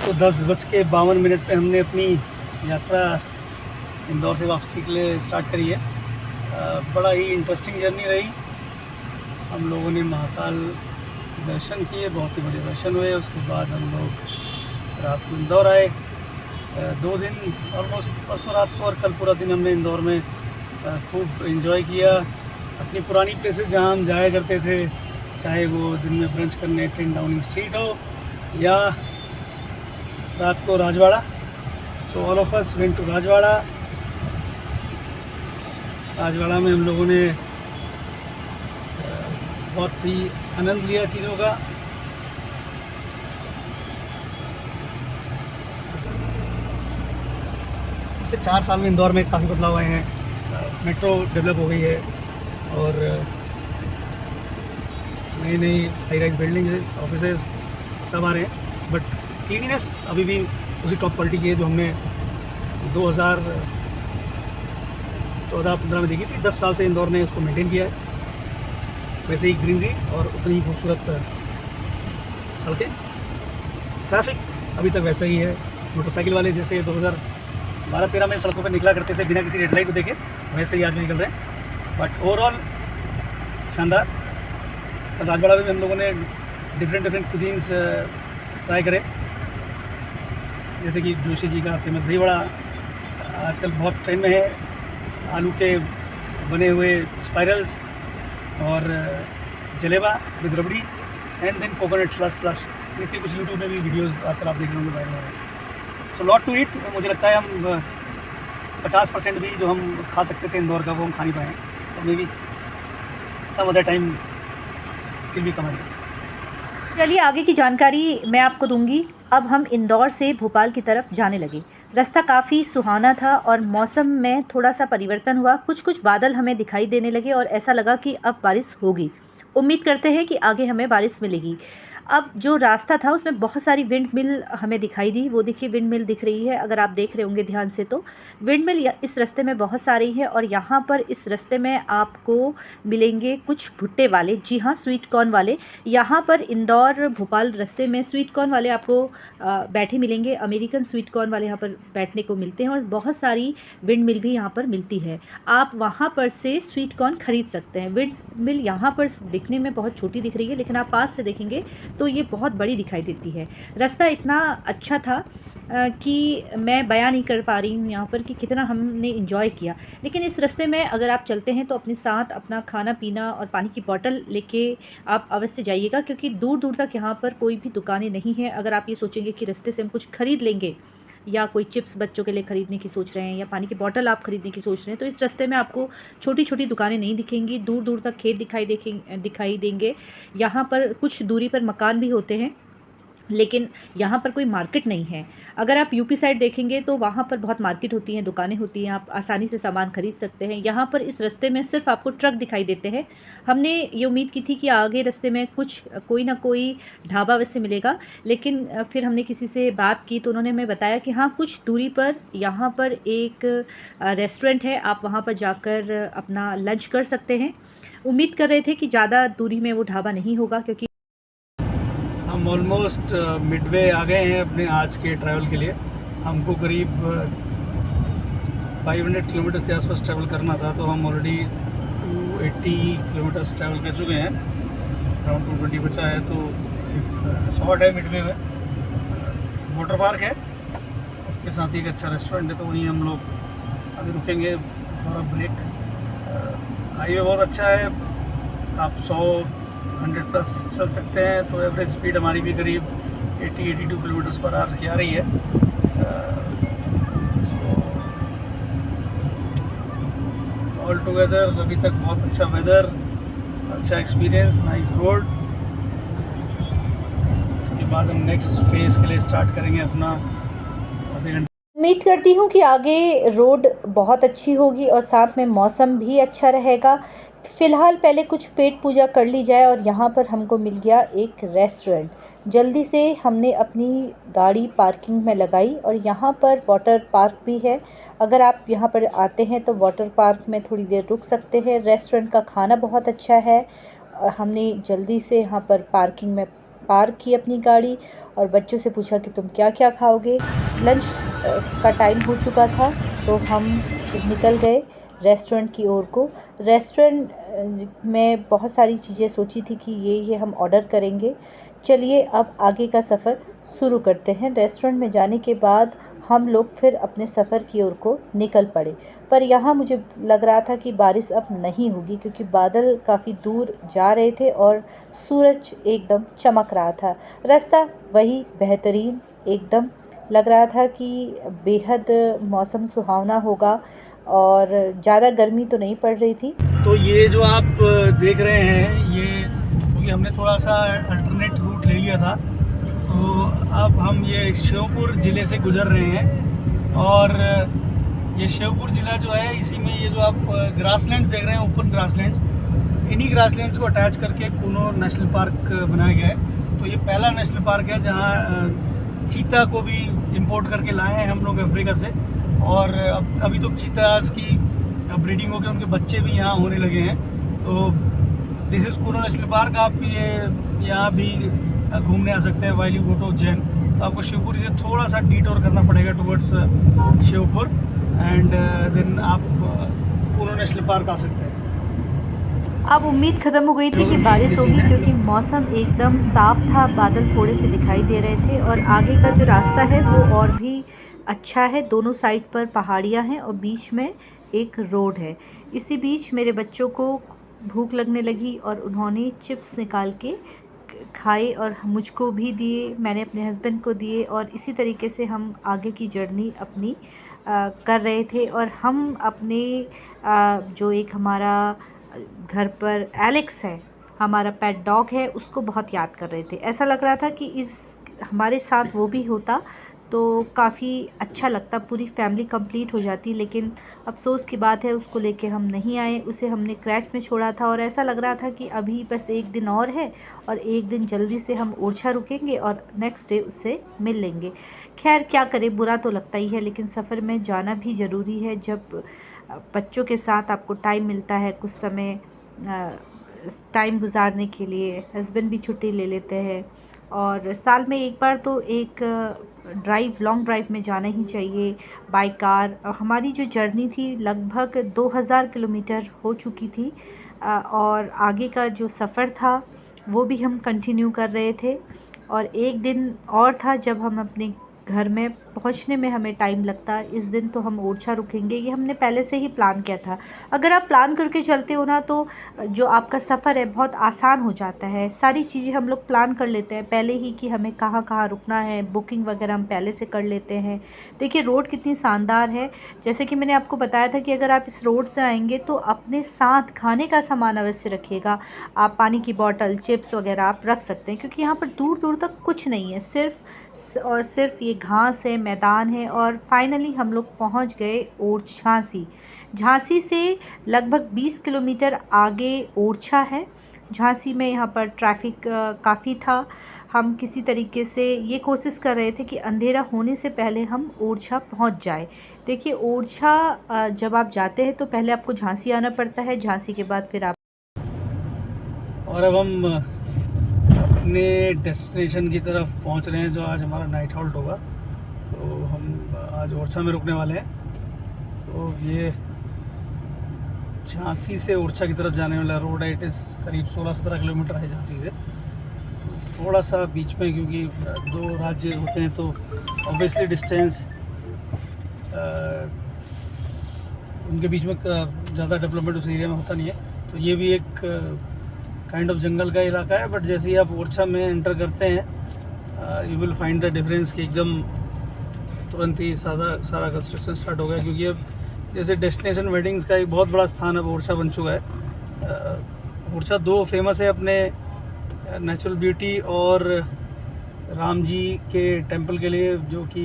तो 10:52 पे हमने अपनी यात्रा इंदौर से वापसी के लिए स्टार्ट करी है। बड़ा ही इंटरेस्टिंग जर्नी रही। हम लोगों ने महाकाल दर्शन किए, बहुत ही बड़े दर्शन हुए। उसके बाद हम लोग रात को इंदौर आए। 2 दिन ऑलमोस्ट, परसों रात को और कल पूरा दिन हमने इंदौर में खूब एंजॉय किया। अपनी पुरानी प्लेसेस जहाँ हम जाया करते थे, चाहे वो दिन में ब्रंच करने 10 डाउनिंग स्ट्रीट हो या रात को Rajwada. So all of us went to Rajwada. Rajwada में हम लोगों ने बहुत ही आनंद लिया चीज़ों का। पिछले 4 साल में इंदौर में काफ़ी बदलाव आए हैं। मेट्रो डेवलप हो गई है और नई नई हाई राइज बिल्डिंग्स, ऑफिसेज सब आ रहे हैं। बट क्लीनिनेस अभी भी उसी टॉप क्वालिटी की है जो हमने 2014-15 में देखी थी। 10 साल से इंदौर ने उसको मेंटेन किया है। वैसे ही ग्रीनरी और उतनी ही खूबसूरत सड़कें। ट्रैफिक अभी तक वैसा ही है। मोटरसाइकिल वाले जैसे 2012-13 में सड़कों पर निकला करते थे बिना किसी रेड लाइट को देखे, वैसे ही आज भी निकल रहे हैं। बट ओवरऑल शानदार। राजवाड़ा में हम लोगों ने डिफरेंट कुजीन्स ट्राई करे, जैसे कि जोशी जी का फेमस दही वड़ा आजकल बहुत ट्रेंड में है। आलू के बने हुए स्पाइरल्स और jaleba with rabri and then coconut slush. इसके कुछ यूट्यूब में भी वीडियोस आजकल आप देख रहे होंगे वायरल हो रहे हैं। So lot to eat. मुझे लगता है हम 50% भी जो हम खा सकते थे इंदौर का वो हम खा नहीं पाए हैं। तो maybe some other time will be coming. चलिए आगे की जानकारी मैं आपको दूंगी। अब हम इंदौर से भोपाल की तरफ जाने लगे। रास्ता काफ़ी सुहाना था और मौसम में थोड़ा सा परिवर्तन हुआ। कुछ कुछ बादल हमें दिखाई देने लगे और ऐसा लगा कि अब बारिश होगी। उम्मीद करते हैं कि आगे हमें बारिश मिलेगी। अब जो रास्ता था उसमें बहुत सारी विंड मिल हमें दिखाई दी। वो देखिए विंड मिल दिख रही है, अगर आप देख रहे होंगे ध्यान से तो विंड मिल इस रास्ते में बहुत सारी है। और यहाँ पर इस रास्ते में आपको मिलेंगे कुछ भुट्टे वाले, जी हाँ स्वीट कॉर्न वाले। यहाँ पर इंदौर भोपाल रास्ते में स्वीट कॉर्न वाले आपको बैठे मिलेंगे। अमेरिकन स्वीट कॉर्न वाले यहाँ पर बैठने को मिलते हैं और बहुत सारी विंड मिल भी यहाँ पर मिलती है। आप वहाँ पर से स्वीट कॉर्न खरीद सकते हैं। विंड मिल यहाँ पर दिखने में बहुत छोटी दिख रही है, लेकिन आप पास से देखेंगे तो ये बहुत बड़ी दिखाई देती है। रास्ता इतना अच्छा था कि मैं बयां नहीं कर पा रही हूँ यहाँ पर कि कितना हमने एंजॉय किया। लेकिन इस रास्ते में अगर आप चलते हैं तो अपने साथ अपना खाना पीना और पानी की बोतल लेके आप अवश्य जाइएगा, क्योंकि दूर दूर तक यहाँ पर कोई भी दुकानें नहीं हैं। अगर आप ये सोचेंगे कि रास्ते से हम कुछ खरीद लेंगे या कोई चिप्स बच्चों के लिए ख़रीदने की सोच रहे हैं या पानी की बोतल आप ख़रीदने की सोच रहे हैं, तो इस रास्ते में आपको छोटी छोटी दुकानें नहीं दिखेंगी। दूर दूर तक खेत दिखाई देंगे। यहाँ पर कुछ दूरी पर मकान भी होते हैं, लेकिन यहाँ पर कोई मार्केट नहीं है। अगर आप यूपी साइड देखेंगे तो वहाँ पर बहुत मार्केट होती हैं, दुकानें होती हैं, आप आसानी से सामान खरीद सकते हैं। यहाँ पर इस रास्ते में सिर्फ आपको ट्रक दिखाई देते हैं। हमने ये उम्मीद की थी कि आगे रास्ते में कुछ कोई ना कोई ढाबा वैसे मिलेगा, लेकिन फिर हमने किसी से बात की तो उन्होंने हमें बताया कि हाँ कुछ दूरी पर यहाँ पर एक रेस्टोरेंट है, आप वहाँ पर जाकर अपना लंच कर सकते हैं। उम्मीद कर रहे थे कि ज़्यादा दूरी में वो ढाबा नहीं होगा, क्योंकि हम ऑलमोस्ट मिडवे आ गए हैं अपने आज के ट्रैवल के लिए। हमको करीब 500 किलोमीटर के आसपास ट्रैवल करना था, तो हम ऑलरेडी 280 किलोमीटर्स ट्रैवल कर चुके हैं। अराउंड 220 बचा है। तो एक शॉर्ट है मिडवे में, वाटर पार्क है, उसके साथ ही एक अच्छा रेस्टोरेंट है, तो वहीं हम लोग अभी रुकेंगे थोड़ा ब्रेक। हाईवे बहुत अच्छा है, आप 100 प्लस चल सकते हैं। तो एवरेज स्पीड हमारी भी करीब 80-82 किलोमीटर्स पर आवर की आ रही है। ऑल टुगेदर अभी तक बहुत अच्छा वेदर, अच्छा एक्सपीरियंस, नाइस रोड। इसके बाद हम नेक्स्ट फेज़ के लिए स्टार्ट करेंगे अपना आधे घंटे। उम्मीद करती हूँ कि आगे रोड बहुत अच्छी होगी और साथ में मौसम भी अच्छा रहेगा। फ़िलहाल पहले कुछ पेट पूजा कर ली जाए और यहाँ पर हमको मिल गया एक रेस्टोरेंट। जल्दी से हमने अपनी गाड़ी पार्किंग में लगाई और यहाँ पर वाटर पार्क भी है। अगर आप यहाँ पर आते हैं तो वाटर पार्क में थोड़ी देर रुक सकते हैं। रेस्टोरेंट का खाना बहुत अच्छा है। हमने जल्दी से यहाँ पर पार्किंग में पार्क की अपनी गाड़ी और बच्चों से पूछा कि तुम क्या क्या खाओगे। लंच का टाइम हो चुका था तो हम निकल गए रेस्टोरेंट की ओर को। रेस्टोरेंट में बहुत सारी चीज़ें सोची थी कि ये हम ऑर्डर करेंगे। चलिए अब आगे का सफ़र शुरू करते हैं। रेस्टोरेंट में जाने के बाद हम लोग फिर अपने सफ़र की ओर को निकल पड़े, पर यहाँ मुझे लग रहा था कि बारिश अब नहीं होगी क्योंकि बादल काफ़ी दूर जा रहे थे और सूरज एकदम चमक रहा था। रास्ता वही बेहतरीन, एकदम लग रहा था कि बेहद मौसम सुहावना होगा और ज़्यादा गर्मी तो नहीं पड़ रही थी। तो ये जो आप देख रहे हैं, ये क्योंकि हमने थोड़ा सा अल्टरनेट रूट ले लिया था, तो अब हम ये श्योपुर ज़िले से गुजर रहे हैं। और ये श्योपुर ज़िला जो है, इसी में ये जो आप ग्रासलैंड देख रहे हैं, ओपन ग्रासलैंड, इन्हीं ग्रासलैंड्स को अटैच करके कूनो नेशनल पार्क बनाया गया है। तो ये पहला नेशनल पार्क है जहाँ चीता को भी इंपोर्ट करके लाए हैं हम लोग अफ्रीका से। और अभी तो चीतास की ब्रीडिंग होकर उनके बच्चे भी यहाँ होने लगे हैं। तो this is Kuno national park. आप ये यहाँ भी घूमने आ सकते हैं while you go to Ujjain. तो आपको शिवपुरी से थोड़ा सा डिटोर करना पड़ेगा टुवर्ड्स शिवपुर, एंड देन आप कूनो नेशनल पार्क आ सकते हैं। अब उम्मीद ख़त्म हो गई थी कि बारिश होगी क्योंकि मौसम एकदम साफ़ था, बादल थोड़े से दिखाई दे रहे थे और आगे का जो रास्ता है वो और भी अच्छा है। दोनों साइड पर पहाड़ियाँ हैं और बीच में एक रोड है। इसी बीच मेरे बच्चों को भूख लगने लगी और उन्होंने चिप्स निकाल के खाए और मुझको भी दिए, मैंने अपने हस्बैंड को दिए और इसी तरीके से हम आगे की जर्नी अपनी कर रहे थे। और हम अपने जो एक हमारा घर पर एलेक्स है, हमारा पेट डॉग है, उसको बहुत याद कर रहे थे। ऐसा लग रहा था कि इस हमारे साथ वो भी होता तो काफ़ी अच्छा लगता, पूरी फैमिली कंप्लीट हो जाती। लेकिन अफसोस की बात है उसको लेके हम नहीं आए, उसे हमने क्रैच में छोड़ा था और ऐसा लग रहा था कि अभी बस एक दिन और है और एक दिन जल्दी से हम ओरछा रुकेंगे और नेक्स्ट डे उससे मिल लेंगे। खैर क्या करें, बुरा तो लगता ही है, लेकिन सफ़र में जाना भी ज़रूरी है। जब बच्चों के साथ आपको टाइम मिलता है कुछ समय टाइम गुजारने के लिए, हस्बैंड भी छुट्टी ले लेते हैं और साल में एक बार तो एक लॉन्ग ड्राइव में जाना ही चाहिए बाय कार। हमारी जो जर्नी थी लगभग 2000 किलोमीटर हो चुकी थी और आगे का जो सफ़र था वो भी हम कंटिन्यू कर रहे थे। और एक दिन और था जब हम अपने घर में पहुंचने में हमें टाइम लगता। इस दिन तो हम ओरछा रुकेंगे, ये हमने पहले से ही प्लान किया था। अगर आप प्लान करके चलते हो ना तो जो आपका सफ़र है बहुत आसान हो जाता है। सारी चीज़ें हम लोग प्लान कर लेते हैं पहले ही कि हमें कहाँ कहाँ रुकना है, बुकिंग वगैरह हम पहले से कर लेते हैं। देखिए रोड कितनी शानदार है। जैसे कि मैंने आपको बताया था कि अगर आप इस रोड से आएंगे तो अपने साथ खाने का सामान अवश्य रखिएगा। आप पानी की बोतल, चिप्स वगैरह आप रख सकते हैं क्योंकि यहाँ पर दूर दूर तक कुछ नहीं है, सिर्फ ये घास है, मैदान है। और फाइनली हम लोग पहुंच गए झांसी। झांसी से लगभग 20 किलोमीटर आगे ओरछा है। झांसी में यहाँ पर ट्रैफिक काफ़ी था। हम किसी तरीके से ये कोशिश कर रहे थे कि अंधेरा होने से पहले हम ओरछा पहुँच जाए। देखिए ओरछा जब आप जाते हैं तो पहले आपको झांसी आना पड़ता है, झांसी के बाद फिर आप। और अब हम अपने डेस्टिनेशन की तरफ पहुंच रहे हैं जो आज हमारा नाइट हॉल्ट होगा। तो हम आज ओरछा में रुकने वाले हैं। तो ये झांसी से ओरछा की तरफ जाने वाला रोड है। इट इज़ करीब 16-17 किलोमीटर है झांसी से। थोड़ा सा बीच में क्योंकि दो राज्य होते हैं तो ऑब्वियसली डिस्टेंस उनके बीच में ज़्यादा डेवलपमेंट उस एरिया में होता नहीं है। तो ये भी एक काइंड ऑफ जंगल का इलाका है। बट जैसे ही आप ओरछा में एंटर करते हैं you will find the difference कि एकदम तुरंत ही सारा कंस्ट्रक्शन स्टार्ट हो गया क्योंकि अब जैसे डेस्टिनेशन वेडिंग्स का एक बहुत बड़ा स्थान अब ओरछा बन चुका है। ओरछा दो फेमस है अपने नेचुरल ब्यूटी और राम जी के टेंपल के लिए, जो कि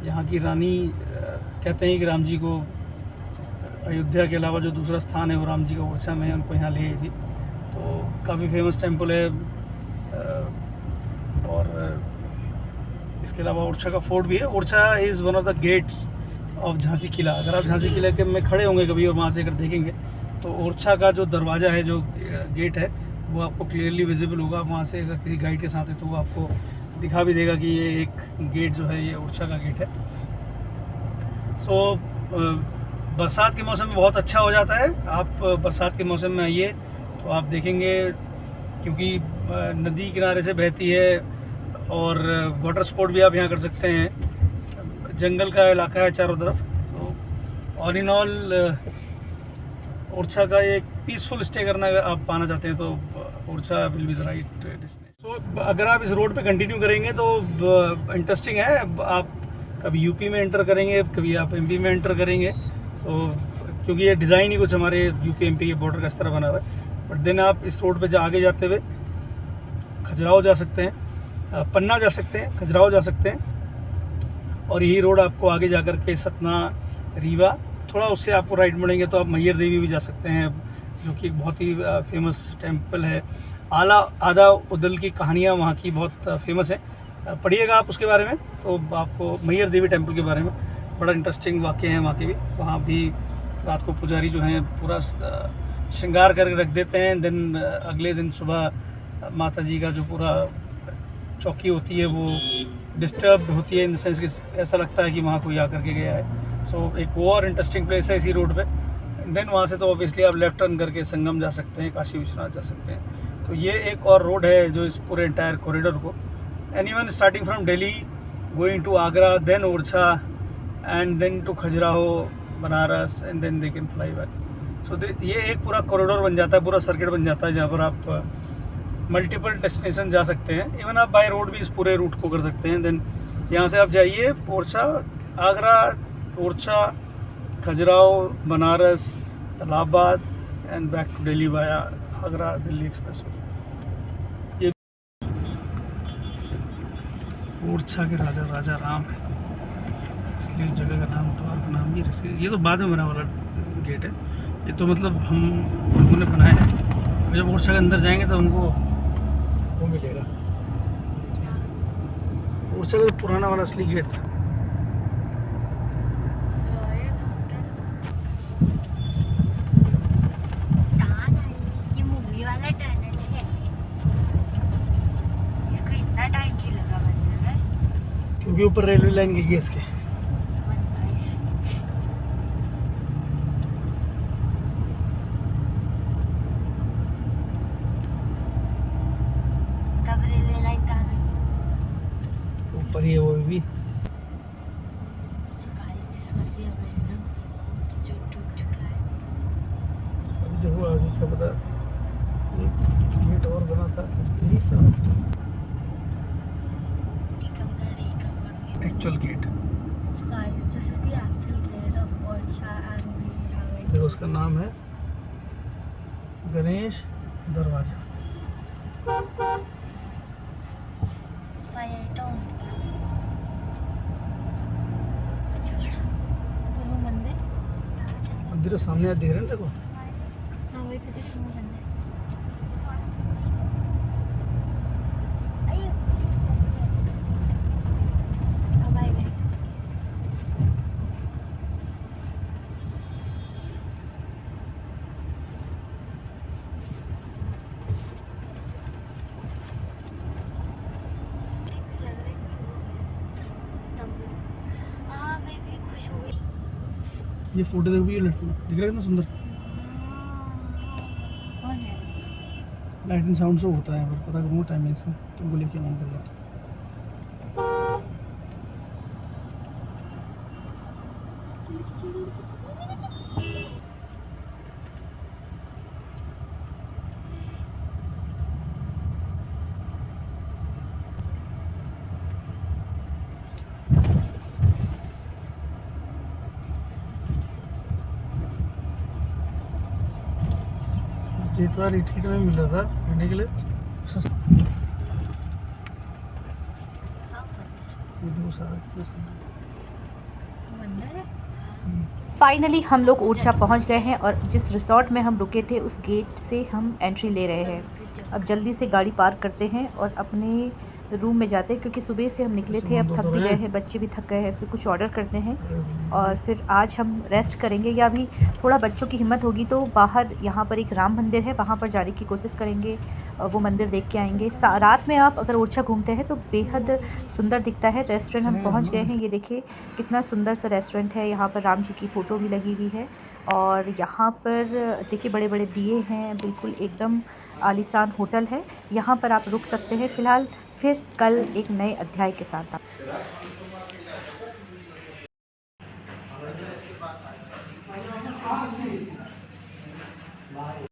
यहाँ की रानी कहते हैं कि राम जी को अयोध्या के अलावा जो दूसरा स्थान है वो राम जी का ओरछा में उनको यहाँ ले आई थी। तो काफ़ी फेमस टेंपल है। और इसके अलावा ओरछा का फोर्ट भी है। Orchha is one of the gates of Jhansi qila. अगर आप झांसी किले के में खड़े होंगे कभी और वहाँ से अगर देखेंगे तो ओरछा का जो दरवाज़ा है, जो गेट है, वो आपको क्लियरली विजिबल होगा वहाँ से। अगर किसी गाइड के साथ है तो वो आपको दिखा भी देगा कि ये एक गेट जो है ये ओरछा का गेट है। सो बरसात के मौसम में बहुत अच्छा हो जाता है। आप बरसात के मौसम में आइए तो आप देखेंगे, क्योंकि नदी किनारे से बहती है और वाटर स्पोर्ट भी आप यहाँ कर सकते हैं। जंगल का इलाका है चारों तरफ। तो ऑल इन ऑल ओरछा का एक पीसफुल स्टे करना अगर आप पाना चाहते हैं तो Orchha will be the right destination. So अगर आप इस रोड पे कंटिन्यू करेंगे तो इंटरेस्टिंग है। आप कभी यूपी में एंटर करेंगे, कभी आप एमपी में एंटर करेंगे। सो क्योंकि ये डिज़ाइन ही कुछ हमारे यूपी एमपी के बॉर्डर का इस तरह बना हुआ है। बट देन आप इस रोड पे आगे जाते हुए खजुराहो जा सकते हैं, पन्ना जा सकते हैं, खजुराहो जा सकते हैं। और यही रोड आपको आगे जा कर के सतना, रीवा, थोड़ा उससे आपको राइट मुड़ेंगे तो आप मैहर देवी भी जा सकते हैं, जो कि बहुत ही फेमस टेम्पल है। आधा उदल की कहानियाँ वहाँ की बहुत फेमस हैं। पढ़िएगा आप उसके बारे में तो आपको मैहर देवी टेम्पल के बारे में बड़ा इंटरेस्टिंग वाक़े हैं वहाँ के भी। वहाँ भी रात को पुजारी जो हैं पूरा श्रृंगार करके रख देते हैं। देन अगले दिन सुबह माता जी का जो पूरा चौकी होती है वो डिस्टर्ब होती है, इन द सेंस कि ऐसा लगता है कि वहाँ कोई आकर के गया है। सो एक वो और इंटरेस्टिंग प्लेस है इसी रोड पे। देन वहाँ से तो ऑब्वियसली आप लेफ्ट टर्न करके संगम जा सकते हैं, काशी विश्वनाथ जा सकते हैं। तो ये एक और रोड है जो इस पूरे एंटायर कॉरिडोर को, anyone starting from Delhi going to Agra, then Orchha and then to Khajuraho, Banaras, and then they can fly back. So ये एक पूरा कॉरिडोर बन जाता है, पूरा सर्किट बन जाता है, जहाँ पर आप मल्टीपल डेस्टिनेशन जा सकते हैं। इवन आप बाय रोड भी इस पूरे रूट को कर सकते हैं। देन यहाँ से आप जाइए Orchha, Agra, Orchha, Khajuraho, Banaras, Allahabad and back to Delhi via Agra Delhi express. ये ओरछा के राजा राजा राम है, इसलिए इस जगह का नाम, द्वार का नाम भी रखी। ये तो बाद में बना वाला गेट है, ये तो मतलब हम लोगों ने बनाया है। जब ओरछा के अंदर जाएंगे तो हमको वो मिलेगा, ओरछा का पुराना वाला असली गेट था। ये मूवी वाला टनल है, इसको इतना टाइम क्यों लगा बनने में? क्योंकि ऊपर रेलवे लाइन गई है इसके। तब रेलवे लाइन कहाँ गई? ऊपर ही है वो भी। So guys, this was the original जो टूट चुका है। अभी देखो आगे क्या पता, एक गेट और बना था यही था actual gate. So guys, this is the actual gate of Orcha and we have it. देखो उसका नाम है गणेश दरवाजा। Why I don't? वो मंदिर? मंदिर सामने आप देख रहे हैं, देखो हाँ वही तो देखो वो मंदिर। अयो। अब आए गए। मैं भी खुश हो गई। ये फोटो देखो, ये लड़की दिख रहा है कितना सुंदर। कौन है? लाइट एंड साउंड शो होता है, पर पता करूँगा टाइमिंग से तो बोले क्या ऑन कर लेते। इतना रिट्रीट में मिला था रहने के लिए सस्ता। ये देखो सारा कितना सुंदर। मंदिर है? फाइनली हम लोग ओरछा पहुंच गए हैं और जिस रिसोर्ट में हम रुके थे उस गेट से हम एंट्री ले रहे हैं। अब जल्दी से गाड़ी पार्क करते हैं और अपने रूम में जाते हैं, क्योंकि सुबह से हम निकले थे, अब थक भी गए हैं, बच्चे भी थक गए हैं। फिर कुछ ऑर्डर करते हैं और फिर आज हम रेस्ट करेंगे, या अभी थोड़ा बच्चों की हिम्मत होगी तो बाहर यहाँ पर एक राम मंदिर है, वहाँ पर जाने की कोशिश करेंगे, वो मंदिर देख के आएंगे। रात में आप अगर ओरछा घूमते हैं तो बेहद सुंदर दिखता है। रेस्टोरेंट हम पहुँच गए हैं, ये देखिए कितना सुंदर सा रेस्टोरेंट है। यहाँ पर राम जी की फ़ोटो भी लगी हुई है और यहाँ पर देखिए बड़े बड़े दिए हैं, बिल्कुल एकदम आलीशान होटल है। यहाँ पर आप रुक सकते हैं फ़िलहाल, फिर कल एक नए अध्याय के साथ आप